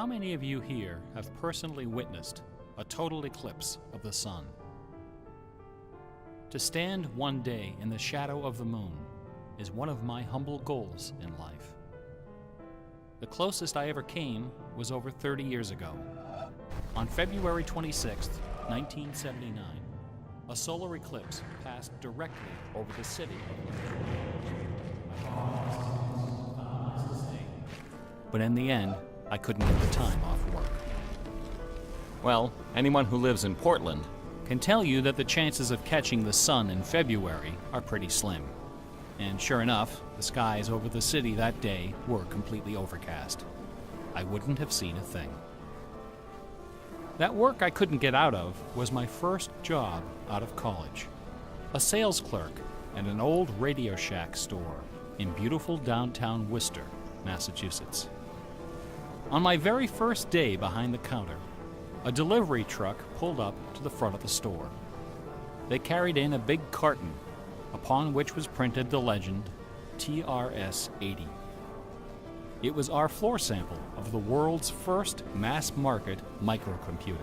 How many of you here have personally witnessed a total eclipse of the sun? To stand one day in the shadow of the moon is one of my humble goals in life. The closest I ever came was over 30 years ago. On February 26, 1979, a solar eclipse passed directly over the city of But in the end, I couldn't get the time off work. Well, anyone who lives in Portland can tell you that the chances of catching the sun in February are pretty slim. And sure enough, the skies over the city that day were completely overcast. I wouldn't have seen a thing. That work I couldn't get out of was my first job out of college. A sales clerk at an old Radio Shack store in beautiful downtown Worcester, Massachusetts. On my very first day behind the counter, a delivery truck pulled up to the front of the store. They carried in a big carton, upon which was printed the legend, TRS-80. It was our floor sample of the world's first mass-market microcomputer.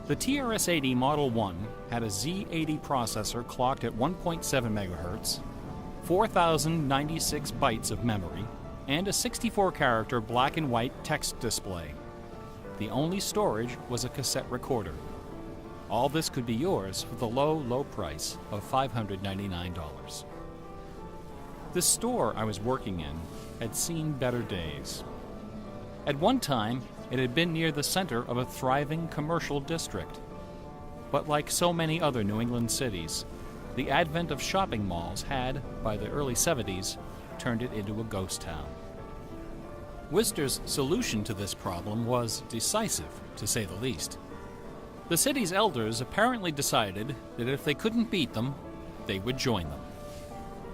The TRS-80 Model 1 had a Z80 processor clocked at 1.7 MHz, 4,096 bytes of memory, and a 64-character black and white text display. The only storage was a cassette recorder. All this could be yours for the low price of $599. The store I was working in had seen better days. At one time, it had been near the center of a thriving commercial district. But like so many other New England cities, the advent of shopping malls had, by the early 70s, turned it into a ghost town. Worcester's solution to this problem was decisive, to say the least. The city's elders apparently decided that if they couldn't beat them, they would join them.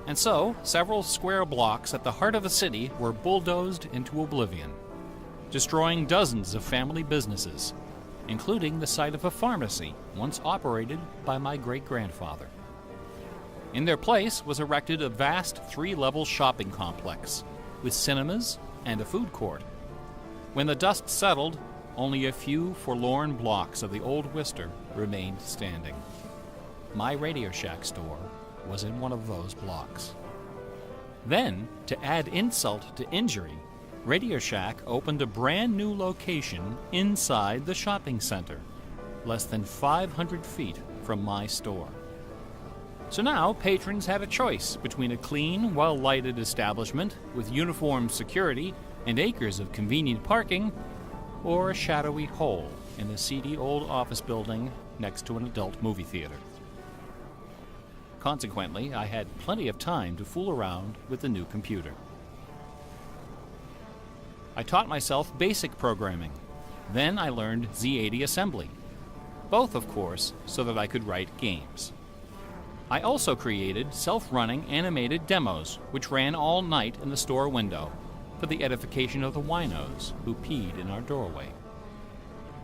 And so, several square blocks at the heart of the city were bulldozed into oblivion, destroying dozens of family businesses, including the site of a pharmacy once operated by my great-grandfather. In their place was erected a vast 3-level shopping complex with cinemas and a food court. When the dust settled, only a few forlorn blocks of the old Worcester remained standing. My Radio Shack store was in one of those blocks. Then, to add insult to injury, Radio Shack opened a brand new location inside the shopping center, less than 500 feet from my store. So now patrons had a choice between a clean, well-lighted establishment with uniformed security and acres of convenient parking, or a shadowy hole in the seedy old office building next to an adult movie theater. Consequently, I had plenty of time to fool around with the new computer. I taught myself basic programming. Then I learned Z80 assembly. Both, of course, so that I could write games. I also created self-running animated demos, which ran all night in the store window for the edification of the winos who peed in our doorway.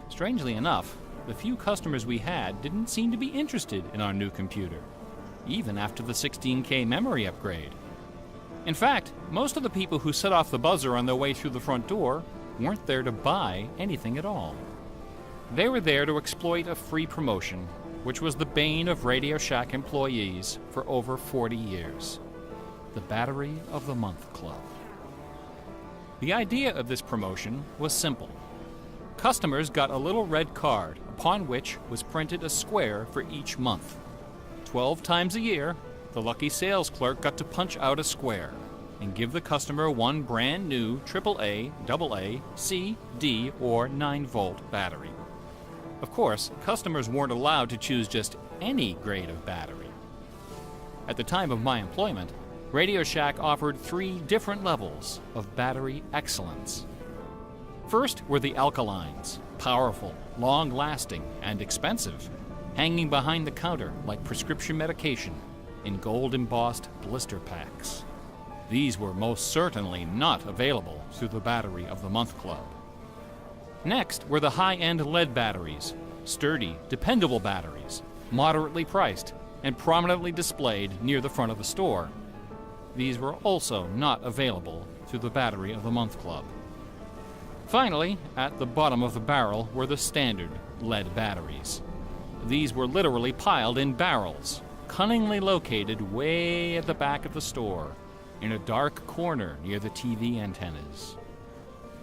Strangely enough, the few customers we had didn't seem to be interested in our new computer, even after the 16K memory upgrade. In fact, most of the people who set off the buzzer on their way through the front door weren't there to buy anything at all. They were there to exploit a free promotion, which was the bane of Radio Shack employees for over 40 years. The Battery of the Month Club. The idea of this promotion was simple. Customers got a little red card upon which was printed a square for each month. 12 times a year, the lucky sales clerk got to punch out a square and give the customer one brand new AAA, AA, C, D, or 9-volt battery. Of course, customers weren't allowed to choose just any grade of battery. At the time of my employment, Radio Shack offered 3 different levels of battery excellence. First were the alkalines, powerful, long-lasting, and expensive, hanging behind the counter like prescription medication in gold-embossed blister packs. These were most certainly not available through the Battery of the Month Club. Next were the high-end lead batteries, sturdy, dependable batteries, moderately priced, and prominently displayed near the front of the store. These were also not available through the Battery of the Month Club. Finally, at the bottom of the barrel were the standard lead batteries. These were literally piled in barrels, cunningly located way at the back of the store, in a dark corner near the TV antennas.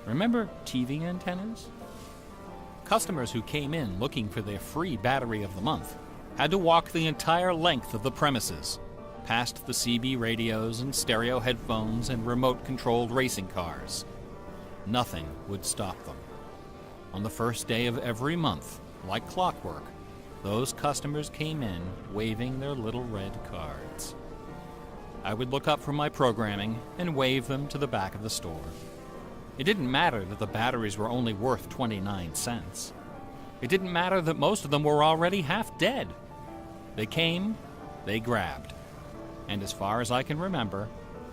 Remember TV antennas? Customers who came in looking for their free battery of the month had to walk the entire length of the premises, past the CB radios and stereo headphones and remote-controlled racing cars. Nothing would stop them. On the first day of every month, like clockwork, those customers came in waving their little red cards. I would look up from my programming and wave them to the back of the store. It didn't matter that the batteries were only worth 29 cents. It didn't matter that most of them were already half dead. They came, they grabbed. And as far as I can remember,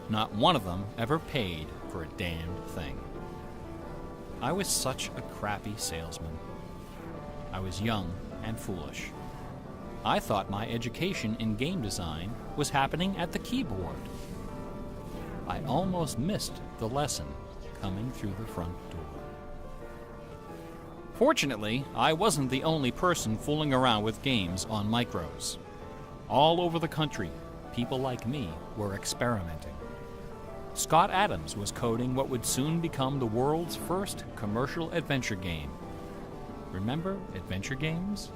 not one of them ever paid for a damned thing. I was such a crappy salesman. I was young and foolish. I thought my education in game design was happening at the keyboard. I almost missed the lesson coming through the front door. Fortunately, I wasn't the only person fooling around with games on micros. All over the country, people like me were experimenting. Scott Adams was coding what would soon become the world's first commercial adventure game. Remember adventure games?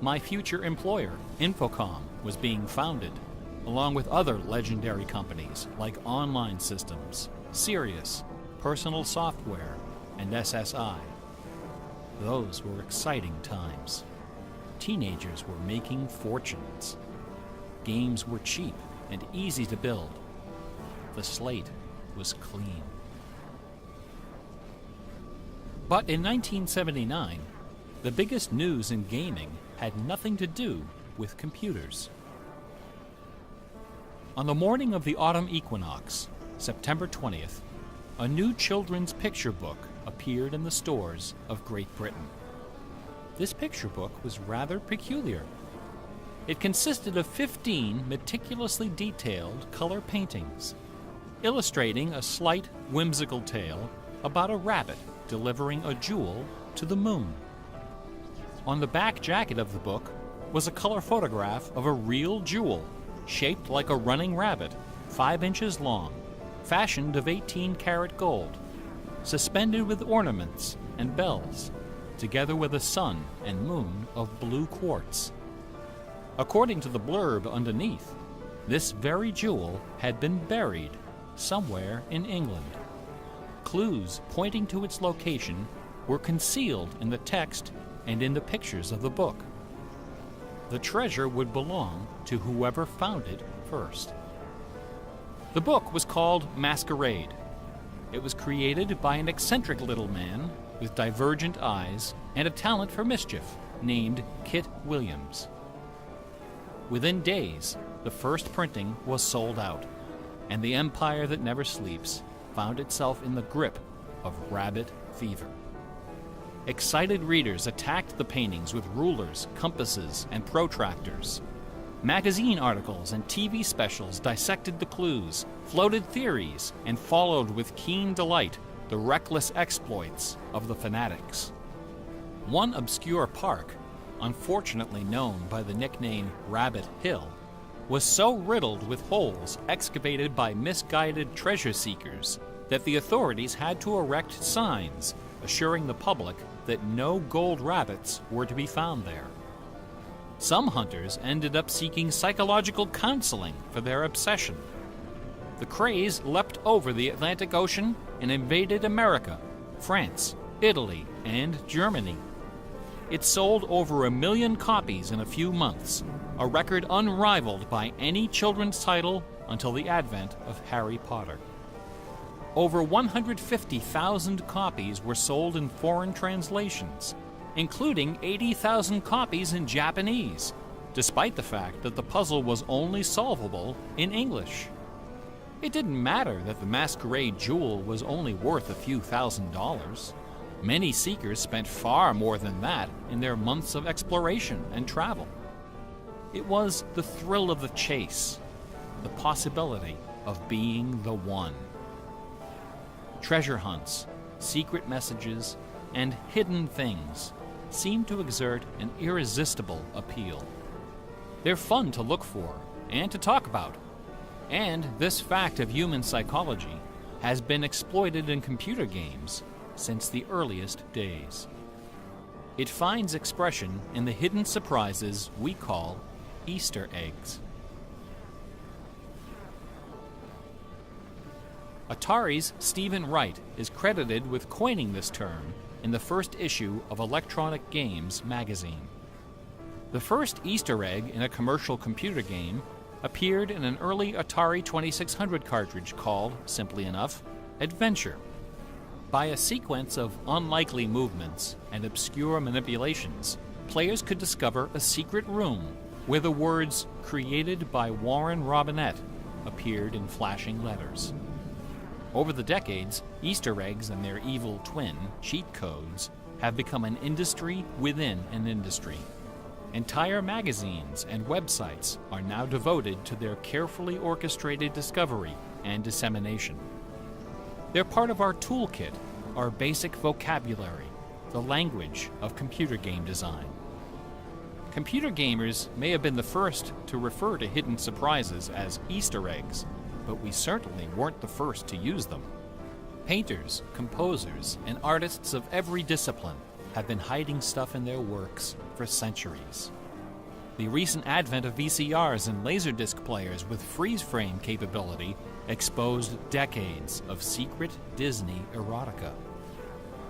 My future employer, Infocom, was being founded, along with other legendary companies like Online Systems, Sirius, Personal Software, and SSI. Those were exciting times. Teenagers were making fortunes. Games were cheap and easy to build. The slate was clean. But in 1979, the biggest news in gaming had nothing to do with computers. On the morning of the autumn equinox, September 20th, a new children's picture book appeared in the stores of Great Britain. This picture book was rather peculiar. It consisted of 15 meticulously detailed color paintings, illustrating a slight, whimsical tale about a rabbit delivering a jewel to the moon. On the back jacket of the book was a color photograph of a real jewel, shaped like a running rabbit, 5 inches long, fashioned of 18-karat gold, suspended with ornaments and bells, together with a sun and moon of blue quartz. According to the blurb underneath, this very jewel had been buried somewhere in England. Clues pointing to its location were concealed in the text and in the pictures of the book. The treasure would belong to whoever found it first. The book was called Masquerade. It was created by an eccentric little man with divergent eyes and a talent for mischief named Kit Williams. Within days, the first printing was sold out, and the empire that never sleeps found itself in the grip of rabbit fever. Excited readers attacked the paintings with rulers, compasses, and protractors. Magazine articles and TV specials dissected the clues, floated theories, and followed with keen delight the reckless exploits of the fanatics. One obscure park, unfortunately known by the nickname Rabbit Hill, was so riddled with holes excavated by misguided treasure seekers that the authorities had to erect signs assuring the public that no gold rabbits were to be found there. Some hunters ended up seeking psychological counseling for their obsession. The craze leapt over the Atlantic Ocean and invaded America, France, Italy, and Germany. It sold over 1 million copies in a few months, a record unrivaled by any children's title until the advent of Harry Potter. Over 150,000 copies were sold in foreign translations, including 80,000 copies in Japanese, despite the fact that the puzzle was only solvable in English. It didn't matter that the Masquerade jewel was only worth a few $1,000s. Many seekers spent far more than that in their months of exploration and travel. It was the thrill of the chase, the possibility of being the one. Treasure hunts, secret messages, and hidden things seem to exert an irresistible appeal. They're fun to look for and to talk about, and this fact of human psychology has been exploited in computer games since the earliest days. It finds expression in the hidden surprises we call Easter eggs. Atari's Stephen Wright is credited with coining this term in the first issue of Electronic Games magazine. The first Easter egg in a commercial computer game appeared in an early Atari 2600 cartridge called, simply enough, Adventure. By a sequence of unlikely movements and obscure manipulations, players could discover a secret room where the words "Created by Warren Robinette" appeared in flashing letters. Over the decades, Easter eggs and their evil twin, cheat codes, have become an industry within an industry. Entire magazines and websites are now devoted to their carefully orchestrated discovery and dissemination. They're part of our toolkit, our basic vocabulary, the language of computer game design. Computer gamers may have been the first to refer to hidden surprises as Easter eggs, but we certainly weren't the first to use them. Painters, composers, and artists of every discipline have been hiding stuff in their works for centuries. The recent advent of VCRs and Laserdisc players with freeze-frame capability exposed decades of secret Disney erotica.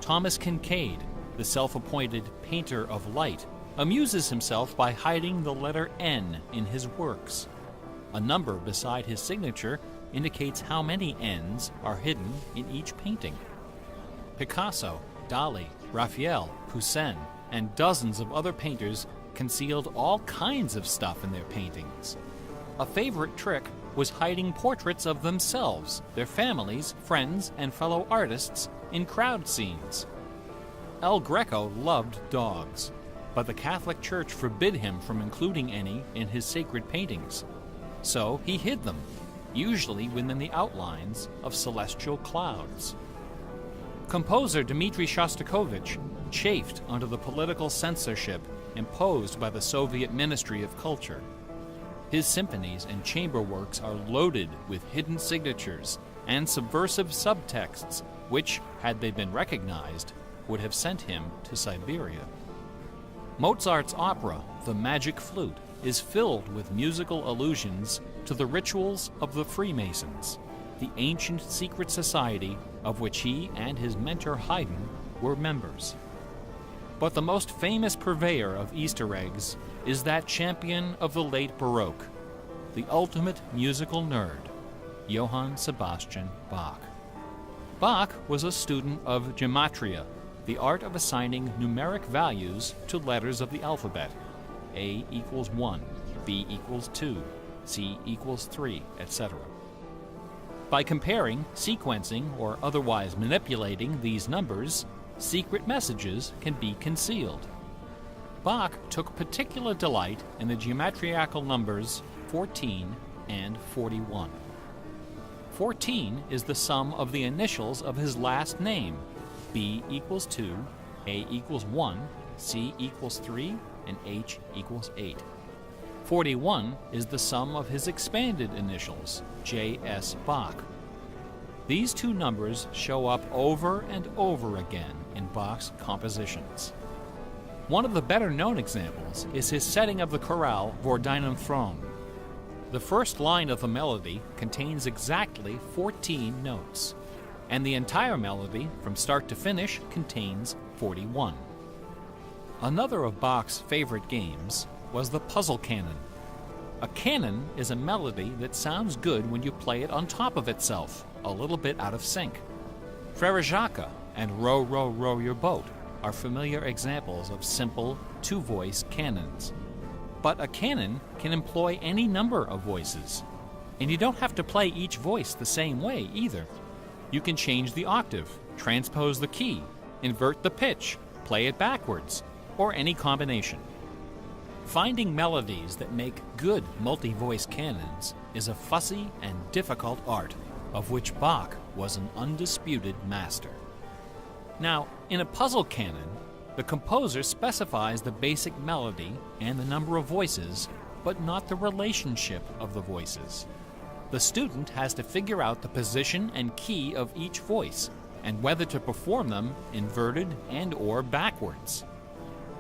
Thomas Kincaid, the self-appointed painter of light, amuses himself by hiding the letter N in his works. A number beside his signature indicates how many N's are hidden in each painting. Picasso, Dali, Raphael, Poussin, and dozens of other painters concealed all kinds of stuff in their paintings. A favorite trick was hiding portraits of themselves, their families, friends, and fellow artists in crowd scenes. El Greco loved dogs, but the Catholic Church forbid him from including any in his sacred paintings. So he hid them, usually within the outlines of celestial clouds. Composer Dmitri Shostakovich chafed under the political censorship imposed by the Soviet Ministry of Culture. His symphonies and chamber works are loaded with hidden signatures and subversive subtexts which, had they been recognized, would have sent him to Siberia. Mozart's opera, The Magic Flute, is filled with musical allusions to the rituals of the Freemasons, the ancient secret society of which he and his mentor Haydn were members. But the most famous purveyor of Easter eggs is that champion of the late Baroque, the ultimate musical nerd, Johann Sebastian Bach. Bach was a student of gematria, the art of assigning numeric values to letters of the alphabet. A equals 1, B equals 2, C equals 3, etc. By comparing, sequencing, or otherwise manipulating these numbers, secret messages can be concealed. Bach took particular delight in the geometrical numbers 14 and 41. 14 is the sum of the initials of his last name. B equals 2, A equals 1, C equals 3, and H equals 8. 41 is the sum of his expanded initials, J.S. Bach. These two numbers show up over and over again in Bach's compositions. One of the better-known examples is his setting of the chorale Vor deinem Thron. The first line of the melody contains exactly 14 notes, and the entire melody, from start to finish, contains 41. Another of Bach's favorite games was the puzzle canon. A canon is a melody that sounds good when you play it on top of itself, a little bit out of sync. Frere Jacques and Row, Row, Row Your Boat are familiar examples of simple two-voice canons. But a canon can employ any number of voices, and you don't have to play each voice the same way either. You can change the octave, transpose the key, invert the pitch, play it backwards, or any combination. Finding melodies that make good multi-voice canons is a fussy and difficult art, of which Bach was an undisputed master. Now, in a puzzle canon, the composer specifies the basic melody and the number of voices, but not the relationship of the voices. The student has to figure out the position and key of each voice, and whether to perform them inverted and/or backwards.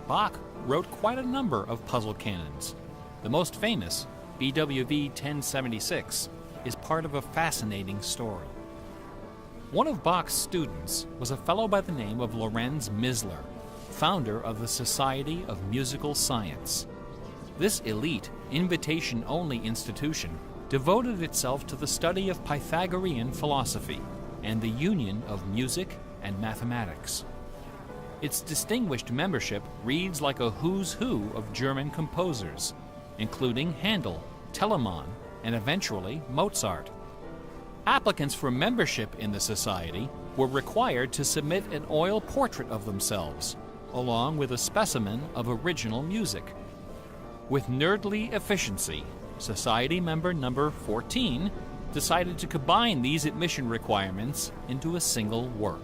Bach wrote quite a number of puzzle canons. The most famous, BWV 1076, is part of a fascinating story. One of Bach's students was a fellow by the name of Lorenz Misler, founder of the Society of Musical Science. This elite, invitation-only institution devoted itself to the study of Pythagorean philosophy and the union of music and mathematics. Its distinguished membership reads like a who's who of German composers, including Handel, Telemann, and eventually Mozart. Applicants for membership in the society were required to submit an oil portrait of themselves, along with a specimen of original music. With nerdly efficiency, Society member number 14 decided to combine these admission requirements into a single work.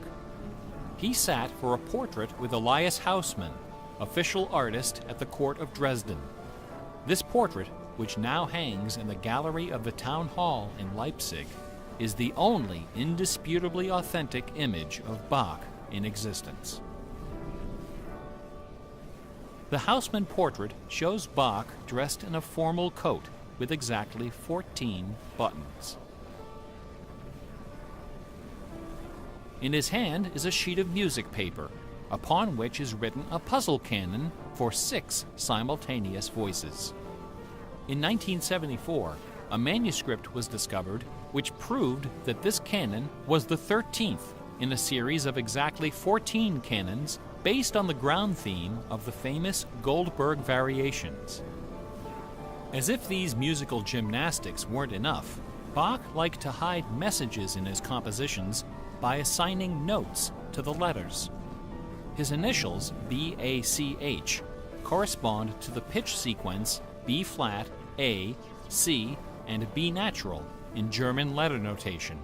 He sat for a portrait with Elias Hausmann, official artist at the court of Dresden. This portrait, which now hangs in the gallery of the town hall in Leipzig, is the only indisputably authentic image of Bach in existence. The Hausmann portrait shows Bach dressed in a formal coat with exactly 14 buttons. In his hand is a sheet of music paper, upon which is written a puzzle canon for 6 simultaneous voices. In 1974, a manuscript was discovered which proved that this canon was the 13th in a series of exactly 14 canons based on the ground theme of the famous Goldberg variations. As if these musical gymnastics weren't enough, Bach liked to hide messages in his compositions by assigning notes to the letters. His initials, B-A-C-H, correspond to the pitch sequence B-flat, A, C, and B natural in German letter notation.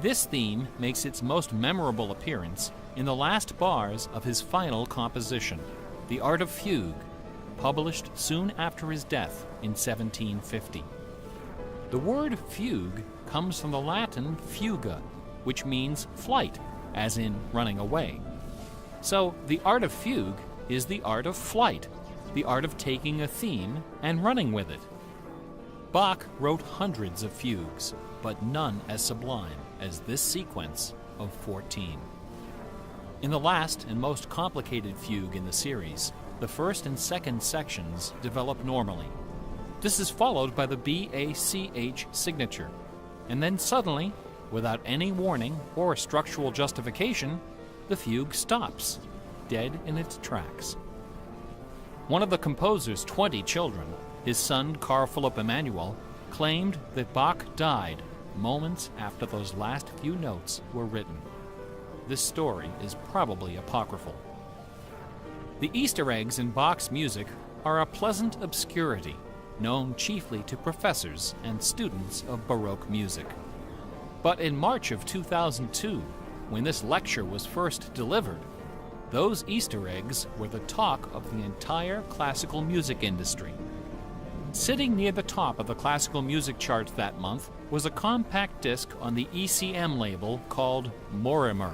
This theme makes its most memorable appearance in the last bars of his final composition, The Art of Fugue, published soon after his death in 1750. The word fugue comes from the Latin fuga, which means flight, as in running away. So the art of fugue is the art of flight, the art of taking a theme and running with it. Bach wrote hundreds of fugues, but none as sublime as this sequence of 14. In the last and most complicated fugue in the series, the first and second sections develop normally. This is followed by the B-A-C-H signature, and then suddenly, without any warning or structural justification, the fugue stops, dead in its tracks. One of the composer's 20 children, his son Carl Philipp Emanuel, claimed that Bach died moments after those last few notes were written. This story is probably apocryphal. The Easter eggs in Bach's music are a pleasant obscurity, known chiefly to professors and students of Baroque music. But in March of 2002, when this lecture was first delivered, those Easter eggs were the talk of the entire classical music industry. Sitting near the top of the classical music charts that month was a compact disc on the ECM label called Mortimer.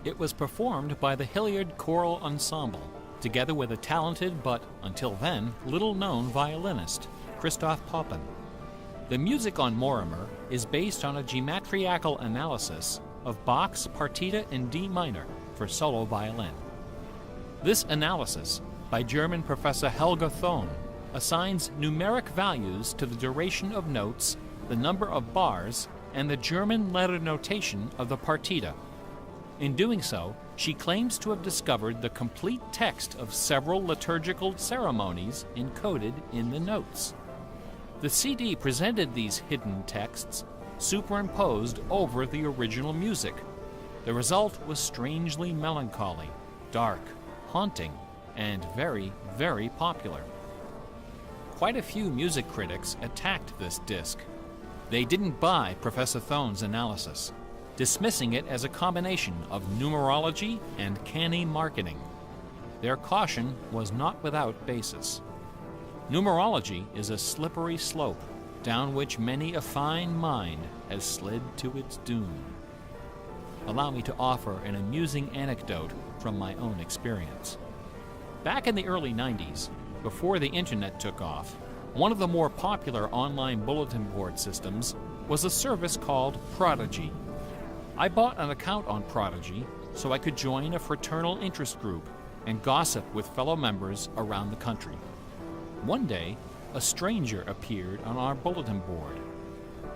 It was performed by the Hilliard Choral Ensemble, together with a talented but, until then, little-known violinist, Christoph Poppen. The music on Mortimer is based on a geometrical analysis of Bach's Partita in D minor for solo violin. This analysis, by German professor Helga Thon, assigns numeric values to the duration of notes, the number of bars, and the German letter notation of the partita. In doing so, she claims to have discovered the complete text of several liturgical ceremonies encoded in the notes. The CD presented these hidden texts superimposed over the original music. The result was strangely melancholy, dark, haunting, and very, very popular. Quite a few music critics attacked this disc. They didn't buy Professor Thon's analysis. dismissing it as a combination of numerology and canny marketing. Their caution was not without basis. Numerology is a slippery slope down which many a fine mind has slid to its doom. Allow me to offer an amusing anecdote from my own experience. Back in the early 90s, before the internet took off, one of the more popular online bulletin board systems was a service called Prodigy. I bought an account on Prodigy so I could join a fraternal interest group and gossip with fellow members around the country. One day, a stranger appeared on our bulletin board.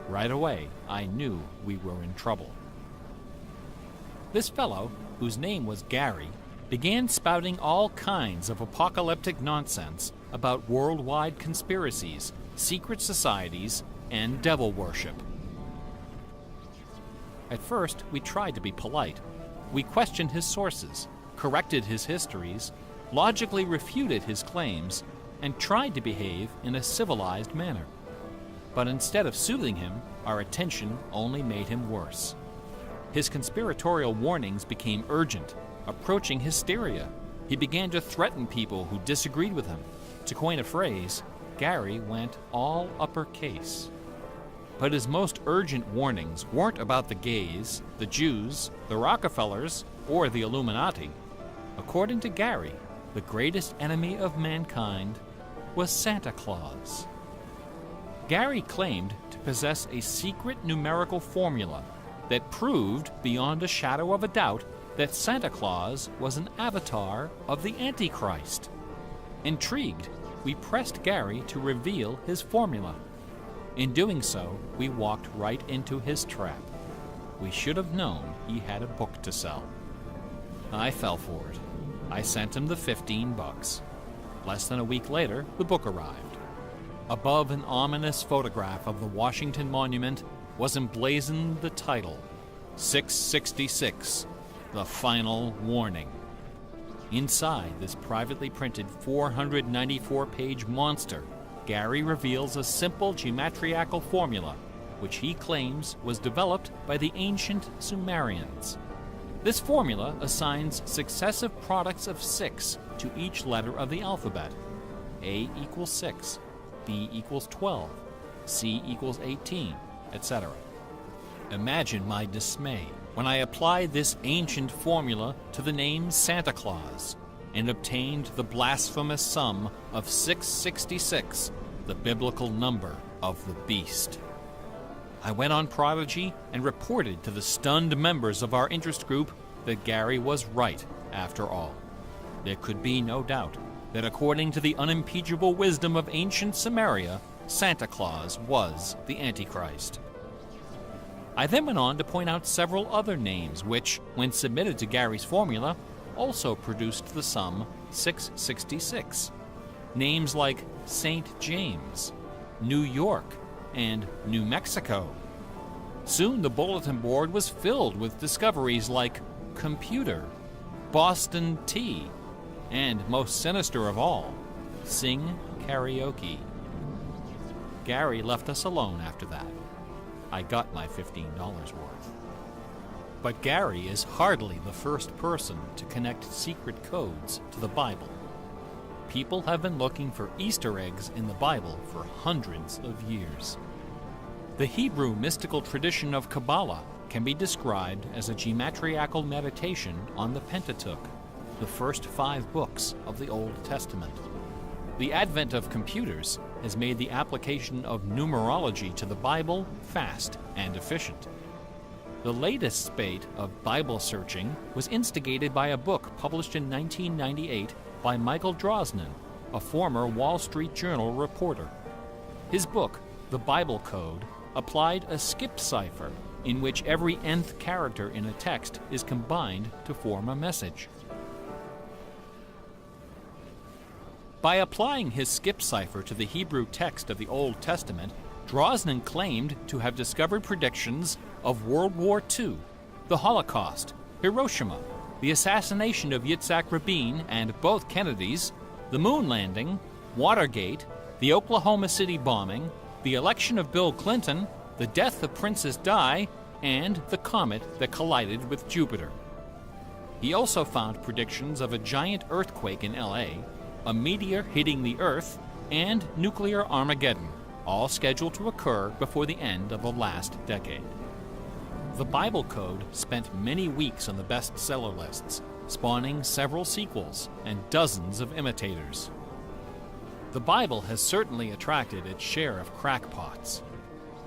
Right away, I knew we were in trouble. This fellow, whose name was Gary, began spouting all kinds of apocalyptic nonsense about worldwide conspiracies, secret societies, and devil worship. At first, we tried to be polite. We questioned his sources, corrected his histories, logically refuted his claims, and tried to behave in a civilized manner. But instead of soothing him, our attention only made him worse. His conspiratorial warnings became urgent, approaching hysteria. He began to threaten people who disagreed with him. To coin a phrase, Gary went all uppercase. But his most urgent warnings weren't about the gays, the Jews, the Rockefellers, or the Illuminati. According to Gary, the greatest enemy of mankind was Santa Claus. Gary claimed to possess a secret numerical formula that proved beyond a shadow of a doubt that Santa Claus was an avatar of the Antichrist. Intrigued, we pressed Gary to reveal his formula. In doing so, we walked right into his trap. We should have known he had a book to sell. I fell for it. I sent him the $15. Less than a week later, the book arrived. Above an ominous photograph of the Washington Monument was emblazoned the title, 666, The Final Warning. Inside this privately printed 494-page monster, Gary reveals a simple geometrical formula, which he claims was developed by the ancient Sumerians. This formula assigns successive products of 6 to each letter of the alphabet. A equals 6, B equals 12, C equals 18, etc. Imagine my dismay when I applied this ancient formula to the name Santa Claus and obtained the blasphemous sum of 666, the biblical number of the beast. I went on Prodigy and reported to the stunned members of our interest group that Gary was right after all. There could be no doubt that according to the unimpeachable wisdom of ancient Samaria, Santa Claus was the Antichrist. I then went on to point out several other names which, when submitted to Gary's formula, also produced the sum 666. Names like St. James, New York, and New Mexico. Soon the bulletin board was filled with discoveries like computer, Boston tea, and, most sinister of all, sing karaoke. Gary left us alone after that. I got my $15 worth. But Gary is hardly the first person to connect secret codes to the Bible. People have been looking for Easter eggs in the Bible for hundreds of years. The Hebrew mystical tradition of Kabbalah can be described as a geometrical meditation on the Pentateuch, the first 5 books of the Old Testament. The advent of computers has made the application of numerology to the Bible fast and efficient. The latest spate of Bible searching was instigated by a book published in 1998 by Michael Drosnin, a former Wall Street Journal reporter. His book, The Bible Code, applied a skip cipher in which every nth character in a text is combined to form a message. By applying his skip cipher to the Hebrew text of the Old Testament, Drosnin claimed to have discovered predictions of World War II, the Holocaust, Hiroshima, the assassination of Yitzhak Rabin and both Kennedys, the moon landing, Watergate, the Oklahoma City bombing, the election of Bill Clinton, the death of Princess Di, and the comet that collided with Jupiter. He also found predictions of a giant earthquake in LA, a meteor hitting the Earth, and nuclear Armageddon, all scheduled to occur before the end of the last decade. The Bible Code spent many weeks on the bestseller lists, spawning several sequels and dozens of imitators. The Bible has certainly attracted its share of crackpots,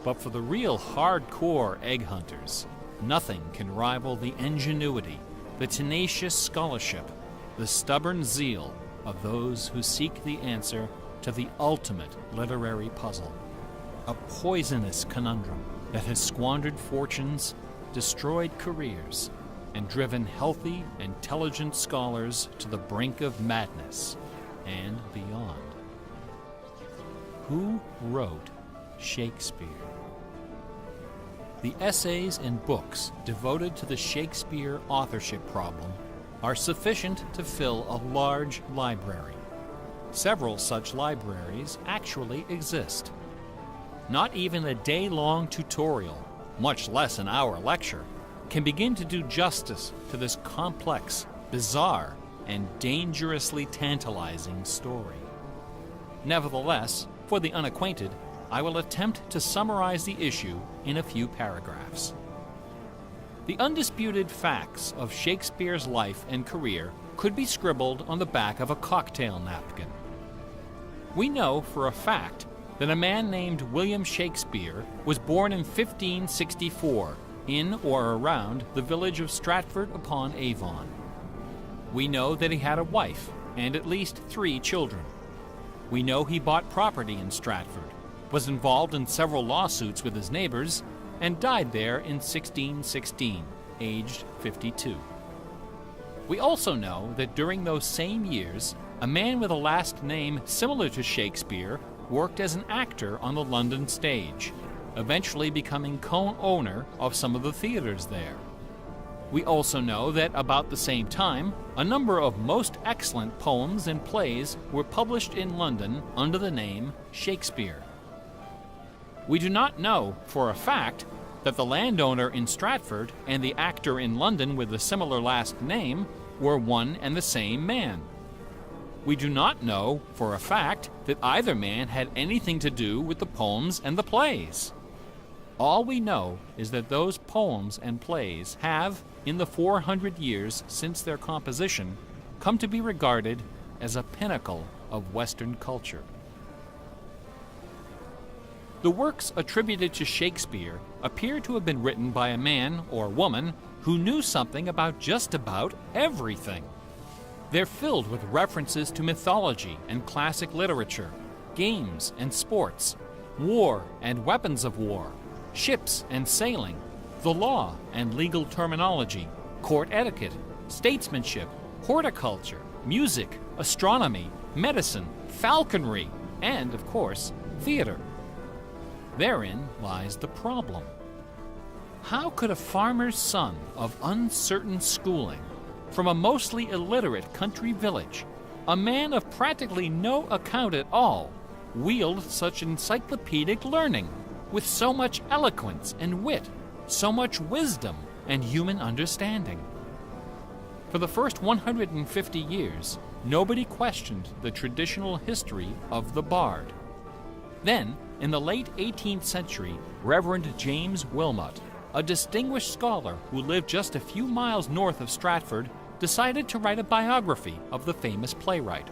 but for the real hardcore egg hunters, nothing can rival the ingenuity, the tenacious scholarship, the stubborn zeal of those who seek the answer to the ultimate literary puzzle, a poisonous conundrum that has squandered fortunes, destroyed careers, and driven healthy, intelligent scholars to the brink of madness and beyond. Who wrote Shakespeare? The essays and books devoted to the Shakespeare authorship problem are sufficient to fill a large library. Several such libraries actually exist. Not even a day-long tutorial, much less an hour lecture, can begin to do justice to this complex, bizarre, and dangerously tantalizing story. Nevertheless, for the unacquainted, I will attempt to summarize the issue in a few paragraphs. The undisputed facts of Shakespeare's life and career could be scribbled on the back of a cocktail napkin. We know for a fact that a man named William Shakespeare was born in 1564 in or around the village of Stratford-upon-Avon. We know that he had a wife and at least 3 children. We know he bought property in Stratford, was involved in several lawsuits with his neighbors, and died there in 1616, aged 52. We also know that during those same years, a man with a last name similar to Shakespeare worked as an actor on the London stage, eventually becoming co-owner of some of the theaters there. We also know that about the same time, a number of most excellent poems and plays were published in London under the name Shakespeare. We do not know for a fact that the landowner in Stratford and the actor in London with a similar last name were one and the same man. We do not know for a fact that either man had anything to do with the poems and the plays. All we know is that those poems and plays have, in the 400 years since their composition, come to be regarded as a pinnacle of Western culture. The works attributed to Shakespeare appear to have been written by a man or woman who knew something about just about everything. They're filled with references to mythology and classic literature, games and sports, war and weapons of war, ships and sailing, the law and legal terminology, court etiquette, statesmanship, horticulture, music, astronomy, medicine, falconry, and, of course, theater. Therein lies the problem. How could a farmer's son of uncertain schooling, from a mostly illiterate country village, a man of practically no account at all, wield such encyclopedic learning, with so much eloquence and wit, so much wisdom and human understanding? For the first 150 years, nobody questioned the traditional history of the bard. Then, in the late 18th century, Reverend James Wilmot, a distinguished scholar who lived just a few miles north of Stratford, decided to write a biography of the famous playwright.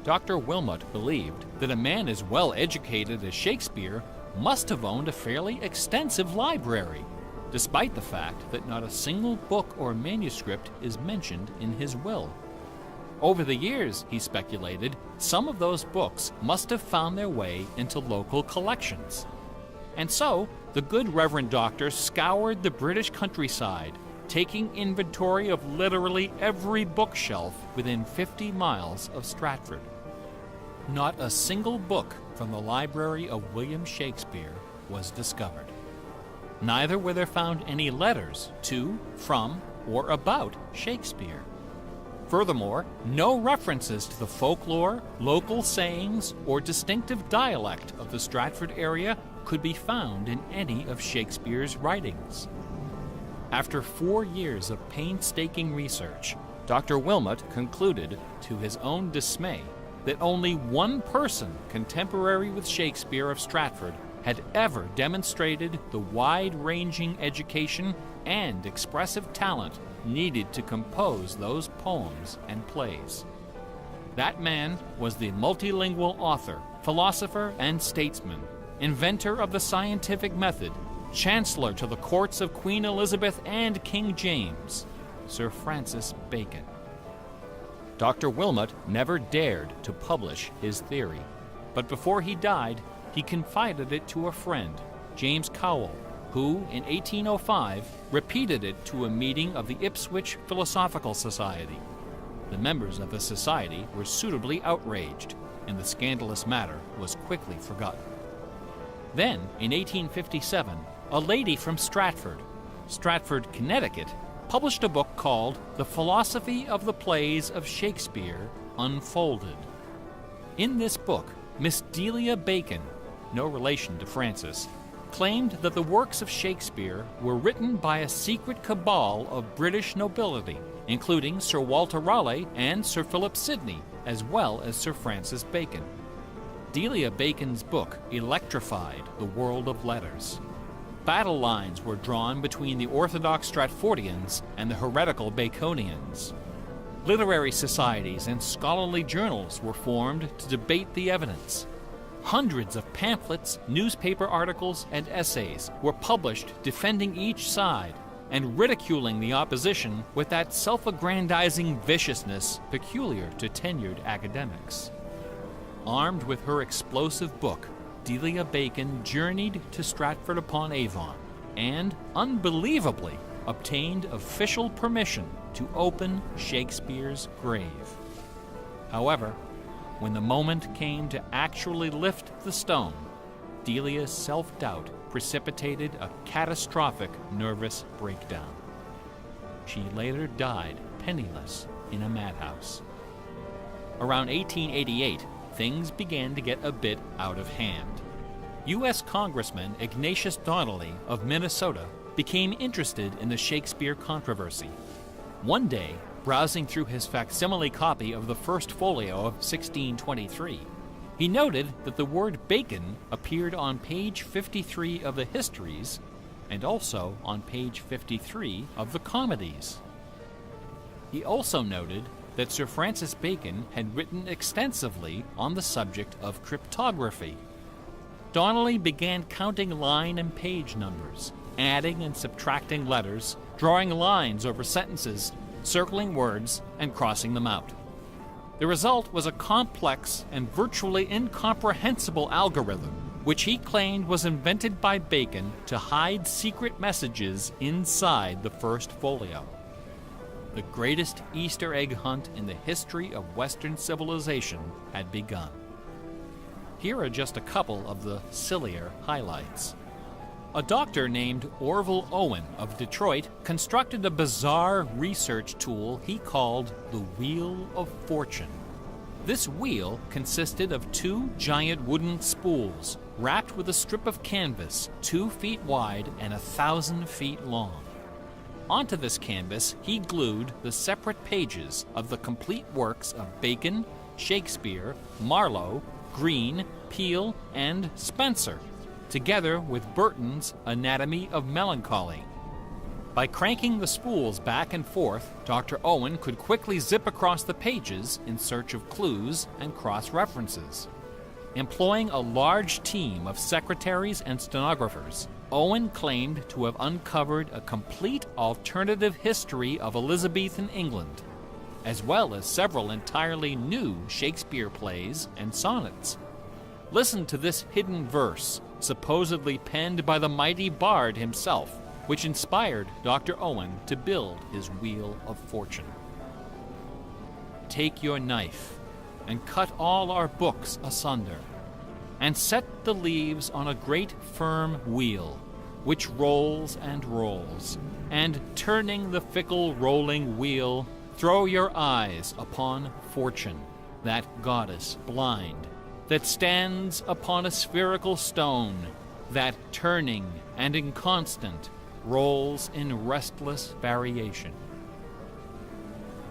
Dr. Wilmot believed that a man as well educated as Shakespeare must have owned a fairly extensive library, despite the fact that not a single book or manuscript is mentioned in his will. Over the years, he speculated, some of those books must have found their way into local collections. And so, the good Reverend Doctor scoured the British countryside, taking inventory of literally every bookshelf within 50 miles of Stratford. Not a single book from the library of William Shakespeare was discovered. Neither were there found any letters to, from, or about Shakespeare. Furthermore, no references to the folklore, local sayings, or distinctive dialect of the Stratford area could be found in any of Shakespeare's writings. After 4 years of painstaking research, Dr. Wilmot concluded, to his own dismay, that only one person contemporary with Shakespeare of Stratford had ever demonstrated the wide-ranging education and expressive talent needed to compose those poems and plays. That man was the multilingual author, philosopher, and statesman, inventor of the scientific method, chancellor to the courts of Queen Elizabeth and King James, Sir Francis Bacon. Dr. Wilmot never dared to publish his theory, but before he died, he confided it to a friend, James Cowell, who, in 1805, repeated it to a meeting of the Ipswich Philosophical Society. The members of the society were suitably outraged, and the scandalous matter was quickly forgotten. Then, in 1857, a lady from Stratford, Connecticut, published a book called The Philosophy of the Plays of Shakespeare Unfolded. In this book, Miss Delia Bacon, no relation to Francis, claimed that the works of Shakespeare were written by a secret cabal of British nobility, including Sir Walter Raleigh and Sir Philip Sidney, as well as Sir Francis Bacon. Delia Bacon's book electrified the world of letters. Battle lines were drawn between the orthodox Stratfordians and the heretical Baconians. Literary societies and scholarly journals were formed to debate the evidence. Hundreds of pamphlets, newspaper articles, and essays were published defending each side and ridiculing the opposition with that self-aggrandizing viciousness peculiar to tenured academics. Armed with her explosive book, Delia Bacon journeyed to Stratford-upon-Avon and, unbelievably, obtained official permission to open Shakespeare's grave. However, when the moment came to actually lift the stone, Delia's self-doubt precipitated a catastrophic nervous breakdown. She later died penniless in a madhouse. Around 1888, things began to get a bit out of hand. U.S. Congressman Ignatius Donnelly of Minnesota became interested in the Shakespeare controversy. One day, browsing through his facsimile copy of the First Folio of 1623, he noted that the word bacon appeared on page 53 of the Histories and also on page 53 of the Comedies. He also noted that Sir Francis Bacon had written extensively on the subject of cryptography. Donnelly began counting line and page numbers, adding and subtracting letters, drawing lines over sentences, circling words, and crossing them out. The result was a complex and virtually incomprehensible algorithm, which he claimed was invented by Bacon to hide secret messages inside the First Folio. The greatest Easter egg hunt in the history of Western civilization had begun. Here are just a couple of the sillier highlights. A doctor named Orville Owen of Detroit constructed a bizarre research tool he called the Wheel of Fortune. This wheel consisted of 2 giant wooden spools wrapped with a strip of canvas 2 feet wide and 1,000 feet long. Onto this canvas, he glued the separate pages of the complete works of Bacon, Shakespeare, Marlowe, Greene, Peele, and Spenser, together with Burton's Anatomy of Melancholy. By cranking the spools back and forth, Dr. Owen could quickly zip across the pages in search of clues and cross-references. Employing a large team of secretaries and stenographers, Owen claimed to have uncovered a complete alternative history of Elizabethan England, as well as several entirely new Shakespeare plays and sonnets. Listen to this hidden verse, supposedly penned by the mighty bard himself, which inspired Dr. Owen to build his Wheel of Fortune. Take your knife and cut all our books asunder, and set the leaves on a great firm wheel, which rolls and rolls, and turning the fickle rolling wheel, throw your eyes upon Fortune, that goddess blind, that stands upon a spherical stone, that turning and inconstant rolls in restless variation.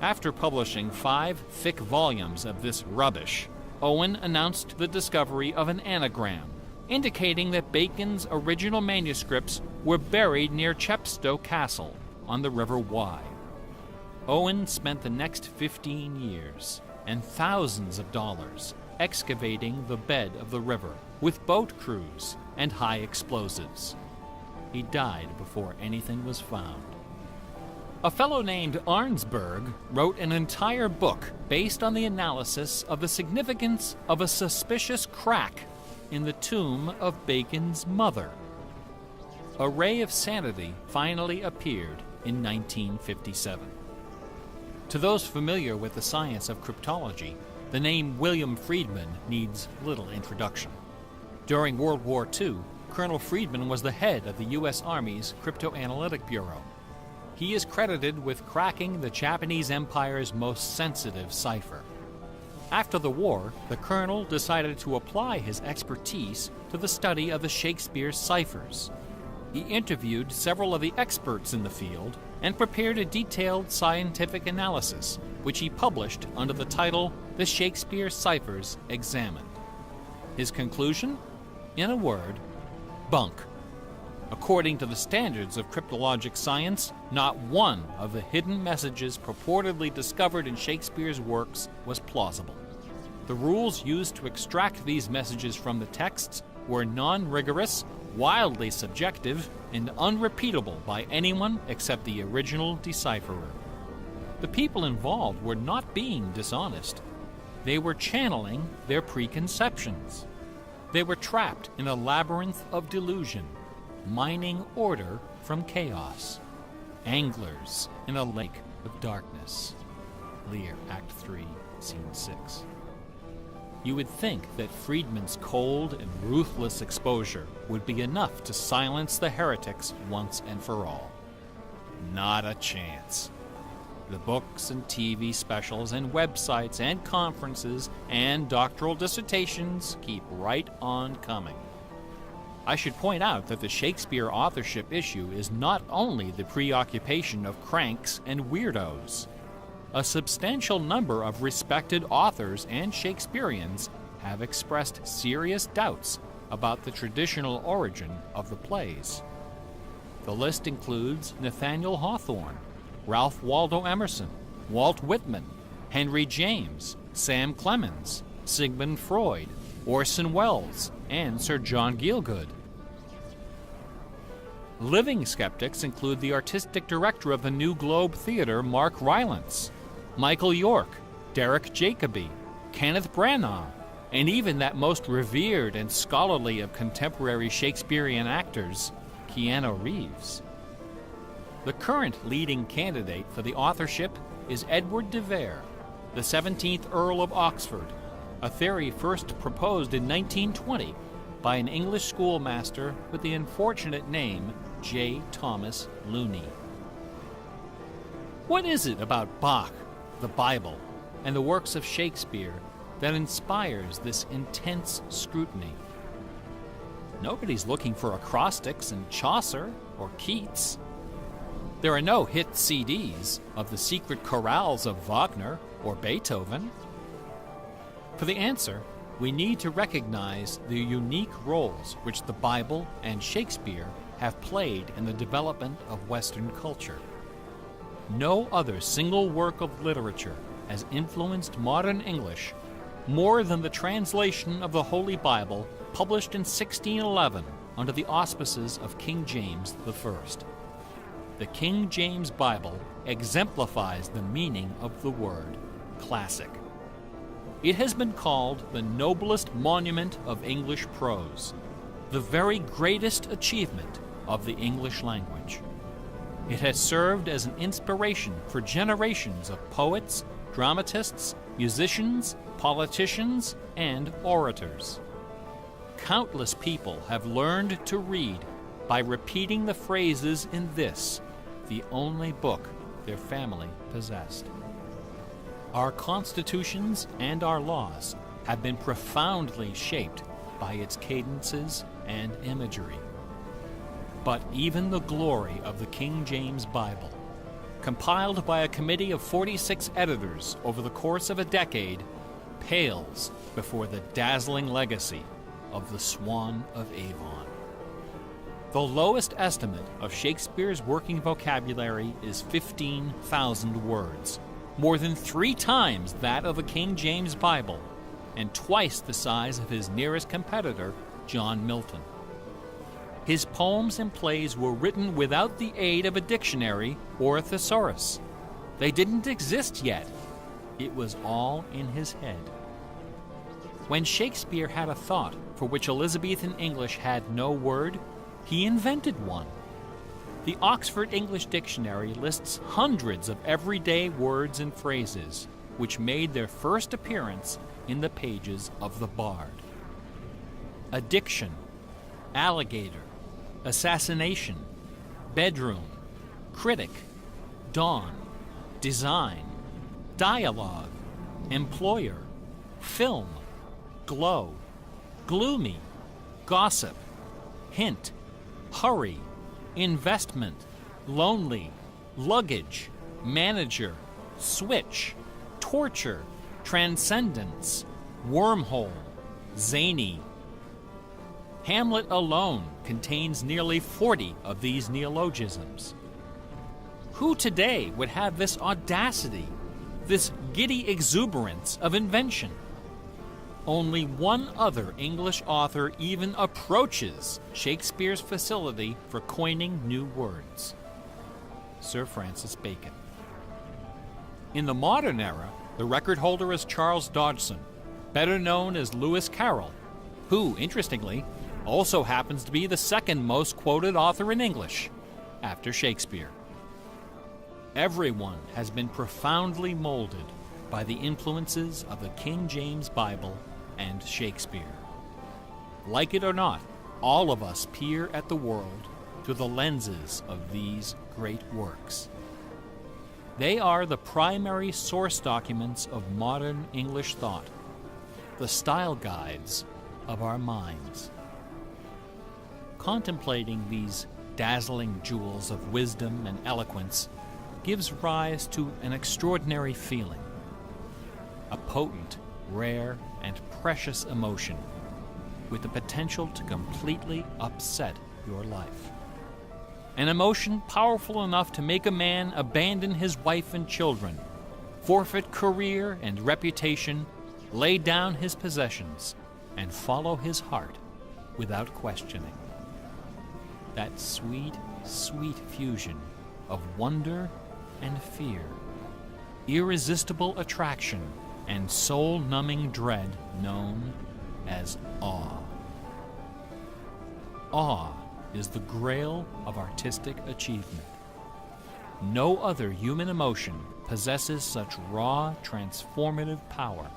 After publishing 5 thick volumes of this rubbish, Owen announced the discovery of an anagram, indicating that Bacon's original manuscripts were buried near Chepstow Castle on the River Wye. Owen spent the next 15 years and thousands of dollars excavating the bed of the river with boat crews and high explosives. He died before anything was found. A fellow named Arnsberg wrote an entire book based on the analysis of the significance of a suspicious crack in the tomb of Bacon's mother. A Ray of Sanity finally appeared in 1957. To those familiar with the science of cryptology, the name William Friedman needs little introduction. During World War II, Colonel Friedman was the head of the U.S. Army's Cryptoanalytic Bureau. He is credited with cracking the Japanese Empire's most sensitive cipher. After the war, the colonel decided to apply his expertise to the study of the Shakespeare ciphers. He interviewed several of the experts in the field and prepared a detailed scientific analysis, which he published under the title The Shakespeare Ciphers Examined. His conclusion? In a word, bunk. According to the standards of cryptologic science, not one of the hidden messages purportedly discovered in Shakespeare's works was plausible. The rules used to extract these messages from the texts were non-rigorous, wildly subjective, and unrepeatable by anyone except the original decipherer. The people involved were not being dishonest. They were channeling their preconceptions. They were trapped in a labyrinth of delusion, mining order from chaos. Anglers in a lake of darkness. Lear, Act 3, Scene 6. You would think that Friedman's cold and ruthless exposure would be enough to silence the heretics once and for all. Not a chance. The books and TV specials and websites and conferences and doctoral dissertations keep right on coming. I should point out that the Shakespeare authorship issue is not only the preoccupation of cranks and weirdos. A substantial number of respected authors and Shakespeareans have expressed serious doubts about the traditional origin of the plays. The list includes Nathaniel Hawthorne, Ralph Waldo Emerson, Walt Whitman, Henry James, Sam Clemens, Sigmund Freud, Orson Welles, and Sir John Gielgud. Living skeptics include the artistic director of the New Globe Theatre, Mark Rylance, Michael York, Derek Jacobi, Kenneth Branagh, and even that most revered and scholarly of contemporary Shakespearean actors, Keanu Reeves. The current leading candidate for the authorship is Edward de Vere, the 17th Earl of Oxford, a theory first proposed in 1920 by an English schoolmaster with the unfortunate name J. Thomas Looney. What is it about Bach, the Bible, and the works of Shakespeare that inspires this intense scrutiny? Nobody's looking for acrostics in Chaucer or Keats. There are no hit CDs of the secret chorales of Wagner or Beethoven. For the answer, we need to recognize the unique roles which the Bible and Shakespeare have played in the development of Western culture. No other single work of literature has influenced modern English more than the translation of the Holy Bible published in 1611 under the auspices of King James I. The King James Bible exemplifies the meaning of the word classic. It has been called the noblest monument of English prose, the very greatest achievement of the English language. It has served as an inspiration for generations of poets, dramatists, musicians, politicians, and orators. Countless people have learned to read by repeating the phrases in this, the only book their family possessed. Our constitutions and our laws have been profoundly shaped by its cadences and imagery. But even the glory of the King James Bible, compiled by a committee of 46 editors over the course of a decade, pales before the dazzling legacy of the Swan of Avon. The lowest estimate of Shakespeare's working vocabulary is 15,000 words, more than 3 times that of the King James Bible, and twice the size of his nearest competitor, John Milton. His poems and plays were written without the aid of a dictionary or a thesaurus. They didn't exist yet. It was all in his head. When Shakespeare had a thought for which Elizabethan English had no word, he invented one. The Oxford English Dictionary lists hundreds of everyday words and phrases which made their first appearance in the pages of the Bard. Addiction, alligator, assassination, bedroom, critic, dawn, design, dialogue, employer, film, glow, gloomy, gossip, hint, hurry, investment, lonely, luggage, manager, switch, torture, transcendence, wormhole, zany. Hamlet alone contains nearly 40 of these neologisms. Who today would have this audacity, this giddy exuberance of invention? Only one other English author even approaches Shakespeare's facility for coining new words: Sir Francis Bacon. In the modern era, the record holder is Charles Dodgson, better known as Lewis Carroll, who, interestingly, also happens to be the second most quoted author in English, after Shakespeare. Everyone has been profoundly molded by the influences of the King James Bible and Shakespeare. Like it or not, all of us peer at the world through the lenses of these great works. They are the primary source documents of modern English thought, the style guides of our minds. Contemplating these dazzling jewels of wisdom and eloquence gives rise to an extraordinary feeling, a potent, rare, and precious emotion with the potential to completely upset your life. An emotion powerful enough to make a man abandon his wife and children, forfeit career and reputation, lay down his possessions, and follow his heart without questioning. That sweet, sweet fusion of wonder and fear, irresistible attraction, and soul-numbing dread known as awe. Awe is the grail of artistic achievement. No other human emotion possesses such raw, transformative power,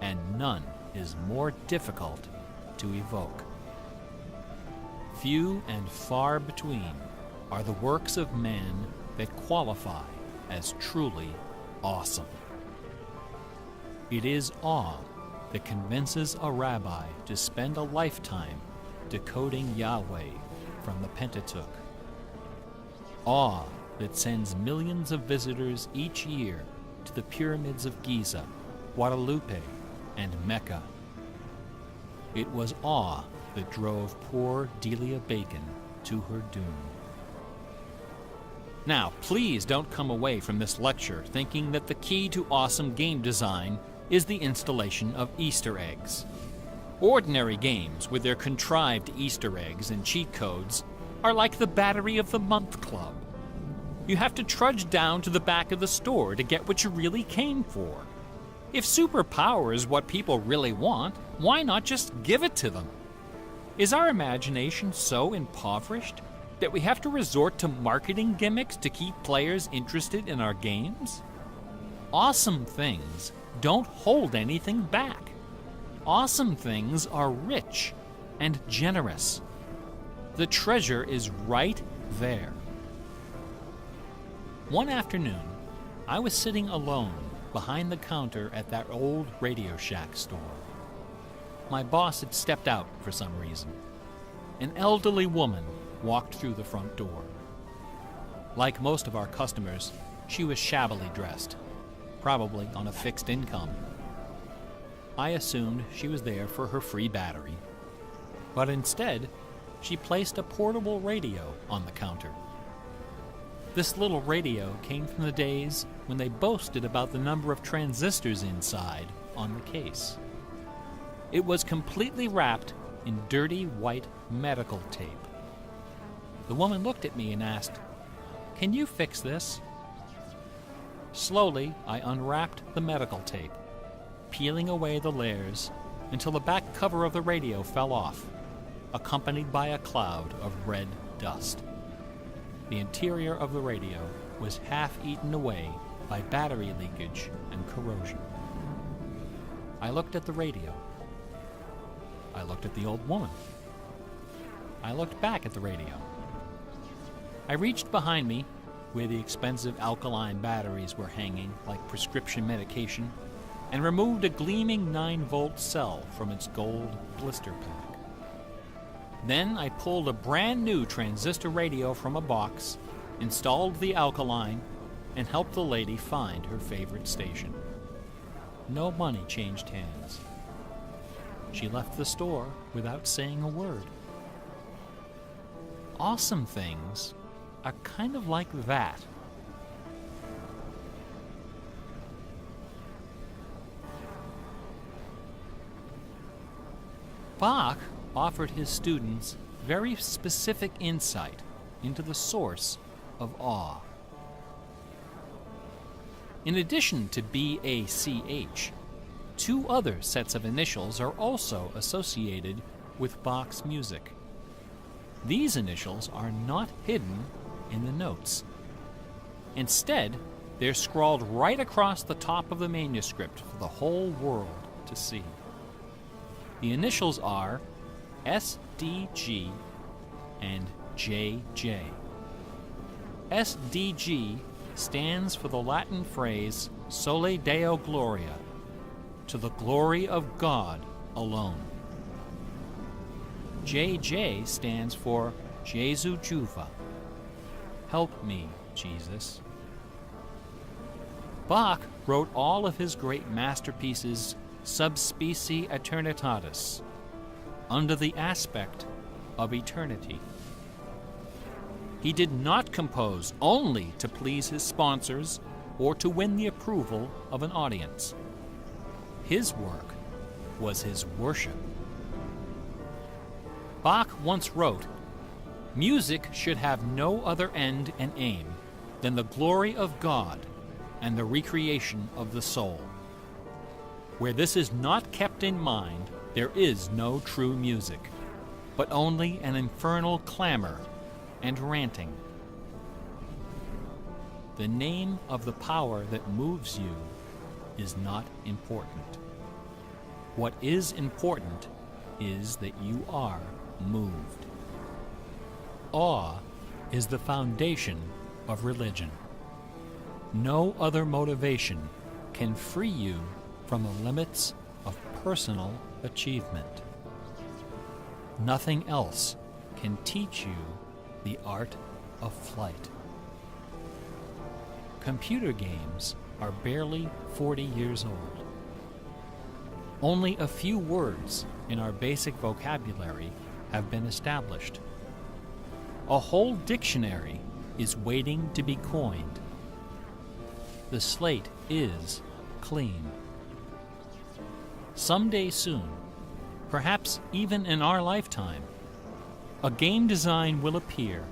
and none is more difficult to evoke. Few and far between are the works of man that qualify as truly awesome. It is awe that convinces a rabbi to spend a lifetime decoding Yahweh from the Pentateuch. Awe that sends millions of visitors each year to the pyramids of Giza, Guadalupe, and Mecca. It was awe that drove poor Delia Bacon to her doom. Now, please don't come away from this lecture thinking that the key to awesome game design is the installation of Easter eggs. Ordinary games with their contrived Easter eggs and cheat codes are like the Battery of the Month Club. You have to trudge down to the back of the store to get what you really came for. If superpower is what people really want, why not just give it to them? Is our imagination so impoverished that we have to resort to marketing gimmicks to keep players interested in our games? Awesome things don't hold anything back. Awesome things are rich and generous. The treasure is right there. One afternoon, I was sitting alone behind the counter at that old Radio Shack store. My boss had stepped out for some reason. An elderly woman walked through the front door. Like most of our customers, she was shabbily dressed, probably on a fixed income. I assumed she was there for her free battery, but instead, she placed a portable radio on the counter. This little radio came from the days when they boasted about the number of transistors inside on the case. It was completely wrapped in dirty white medical tape. The woman looked at me and asked, "Can you fix this?" Slowly, I unwrapped the medical tape, peeling away the layers until the back cover of the radio fell off, accompanied by a cloud of red dust. The interior of the radio was half eaten away by battery leakage and corrosion. I looked at the radio. I looked at the old woman. I looked back at the radio. I reached behind me, where the expensive alkaline batteries were hanging like prescription medication, and removed a gleaming 9-volt cell from its gold blister pack. Then I pulled a brand new transistor radio from a box, installed the alkaline, and helped the lady find her favorite station. No money changed hands. She left the store without saying a word. Awesome things are kind of like that. Bach offered his students very specific insight into the source of awe. In addition to BACH, 2 other sets of initials are also associated with Bach's music. These initials are not hidden in the notes. Instead, they're scrawled right across the top of the manuscript for the whole world to see. The initials are SDG and JJ. SDG stands for the Latin phrase Sole Deo Gloria, to the glory of God alone. JJ stands for Jesu Juva, help me, Jesus. Bach wrote all of his great masterpieces sub specie aeternitatis, under the aspect of eternity. He did not compose only to please his sponsors or to win the approval of an audience. His work was his worship. Bach once wrote, "Music should have no other end and aim than the glory of God and the recreation of the soul. Where this is not kept in mind, there is no true music, but only an infernal clamor and ranting." The name of the power that moves you is not important. What is important is that you are moved. Awe is the foundation of religion. No other motivation can free you from the limits of personal achievement. Nothing else can teach you the art of flight. Computer games are barely 40 years old. Only a few words in our basic vocabulary have been established. A whole dictionary is waiting to be coined. The slate is clean. Someday soon, perhaps even in our lifetime, a game design will appear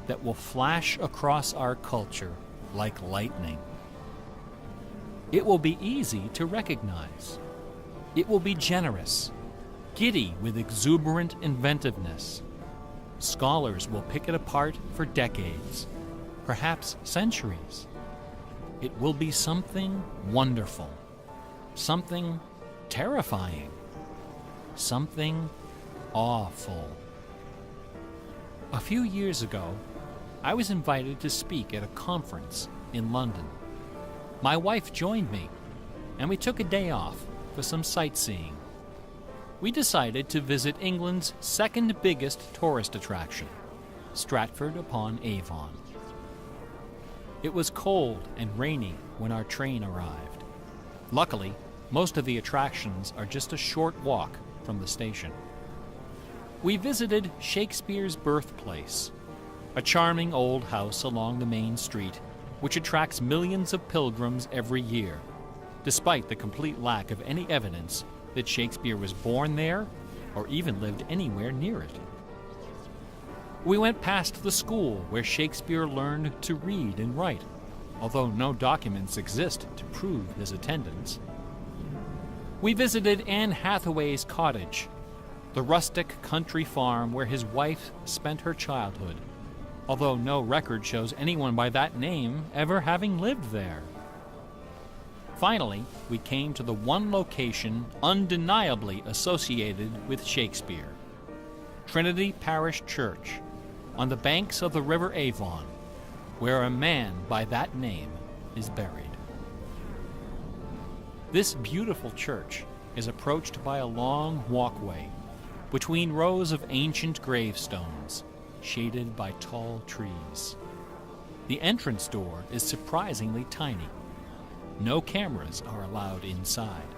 that will flash across our culture like lightning. It will be easy to recognize. It will be generous, giddy with exuberant inventiveness. Scholars will pick it apart for decades, perhaps centuries. It will be something wonderful, something terrifying, something awful. A few years ago, I was invited to speak at a conference in London. My wife joined me, and we took a day off for some sightseeing. we decided to visit England's second biggest tourist attraction, Stratford-upon-Avon. It was cold and rainy when our train arrived. Luckily, most of the attractions are just a short walk from the station. We visited Shakespeare's birthplace, a charming old house along the main street, which attracts millions of pilgrims every year, despite the complete lack of any evidence that Shakespeare was born there or even lived anywhere near it. We went past the school where Shakespeare learned to read and write, although no documents exist to prove his attendance. We visited Anne Hathaway's cottage, the rustic country farm where his wife spent her childhood, although no record shows anyone by that name ever having lived there. Finally, we came to the one location undeniably associated with Shakespeare, Trinity Parish Church, on the banks of the River Avon, where a man by that name is buried. This beautiful church is approached by a long walkway between rows of ancient gravestones, shaded by tall trees. The entrance door is surprisingly tiny. No cameras are allowed inside.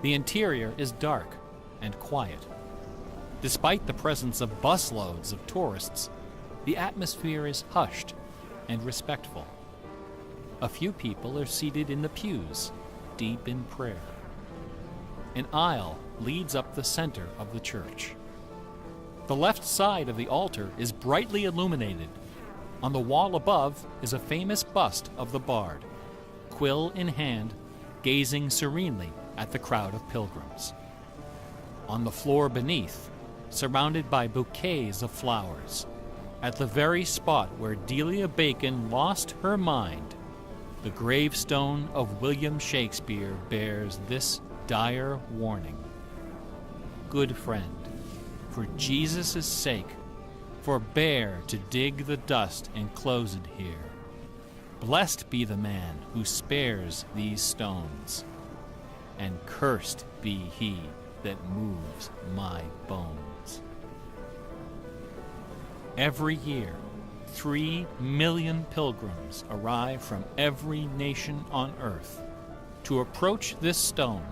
The interior is dark and quiet. Despite the presence of busloads of tourists, the atmosphere is hushed and respectful. A few people are seated in the pews, deep in prayer. An aisle leads up the center of the church. The left side of the altar is brightly illuminated. On the wall above is a famous bust of the bard, quill in hand, gazing serenely at the crowd of pilgrims. On the floor beneath, surrounded by bouquets of flowers, at the very spot where Delia Bacon lost her mind, the gravestone of William Shakespeare bears this dire warning. Good friend, for Jesus' sake, forbear to dig the dust enclosed here. Blessed be the man who spares these stones, and cursed be he that moves my bones. Every year, 3 million pilgrims arrive from every nation on earth to approach this stone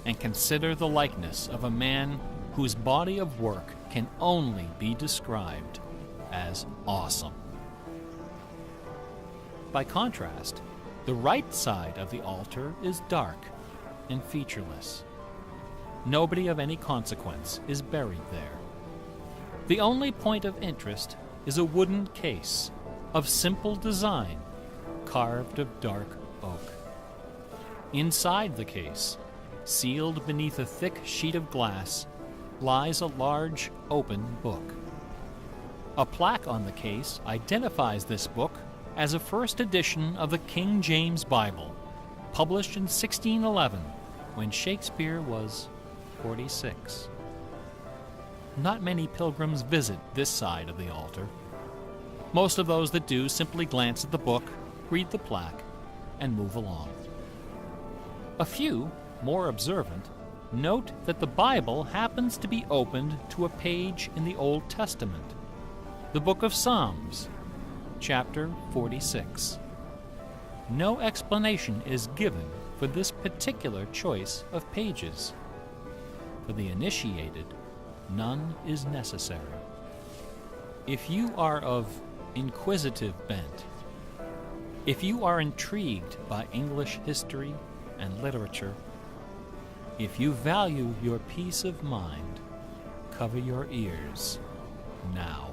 and consider the likeness of a man whose body of work can only be described as awesome. By contrast, the right side of the altar is dark and featureless. Nobody of any consequence is buried there. The only point of interest is a wooden case of simple design, carved of dark oak. Inside the case, sealed beneath a thick sheet of glass, lies a large open book. A plaque on the case identifies this book as a first edition of the King James Bible, published in 1611, when Shakespeare was 46. Not many pilgrims visit this side of the altar. Most of those that do simply glance at the book, read the plaque, and move along. A few, more observant, note that the Bible happens to be opened to a page in the Old Testament, the book of Psalms, chapter 46. No explanation is given for this particular choice of pages. For the initiated, none is necessary. If you are of inquisitive bent, if you are intrigued by English history and literature, if you value your peace of mind, cover your ears now.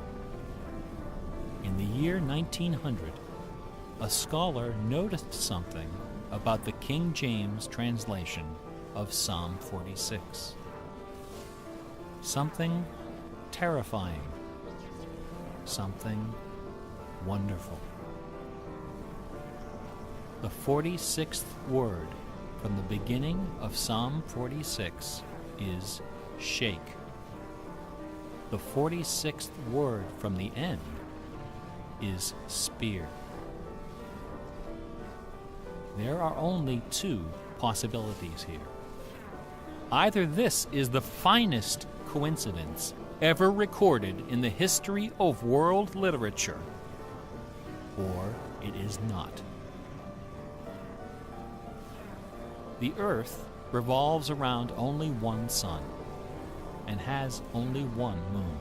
In the year 1900, a scholar noticed something about the King James translation of Psalm 46. Something terrifying, something wonderful. The 46th word from the beginning of Psalm 46 is shake. The 46th word from the end is spear. There are only 2 possibilities here. Either this is the finest coincidence ever recorded in the history of world literature, or it is not. The Earth revolves around only one sun and has only one moon.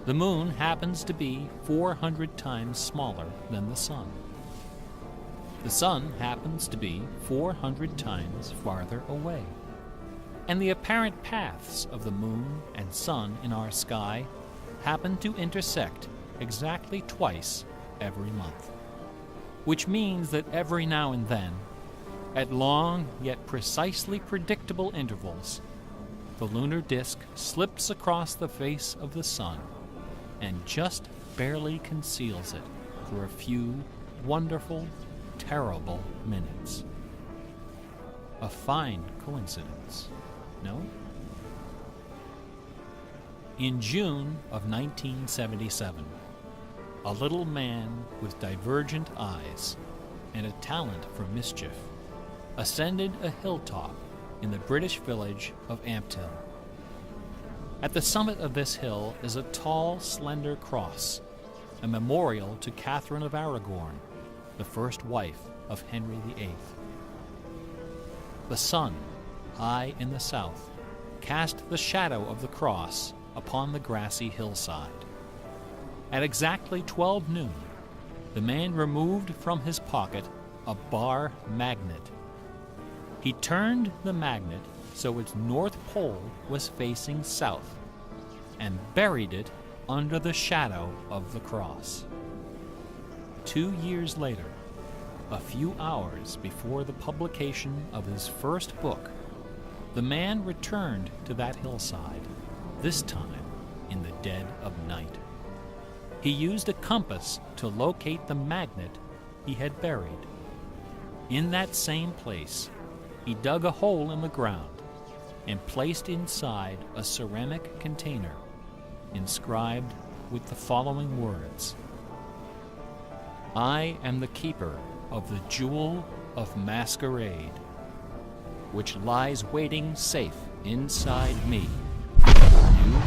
The moon happens to be 400 times smaller than the sun. The sun happens to be 400 times farther away. And the apparent paths of the moon and sun in our sky happen to intersect exactly twice every month. Which means that every now and then, at long yet precisely predictable intervals, the lunar disk slips across the face of the sun and just barely conceals it for a few wonderful, terrible minutes. A fine coincidence, no? In June of 1977, a little man with divergent eyes and a talent for mischief ascended a hilltop in the British village of Ampthill. At the summit of this hill is a tall, slender cross, a memorial to Catherine of Aragon, the first wife of Henry VIII. The sun, high in the south, cast the shadow of the cross upon the grassy hillside. At exactly 12 noon, the man removed from his pocket a bar magnet. He turned the magnet so its north pole was facing south and buried it under the shadow of the cross. 2 years later, a few hours before the publication of his first book, the man returned to that hillside, this time in the dead of night. He used a compass to locate the magnet he had buried. In that same place, he dug a hole in the ground and placed inside a ceramic container inscribed with the following words: "I am the keeper of the jewel of masquerade, which lies waiting safe inside me. You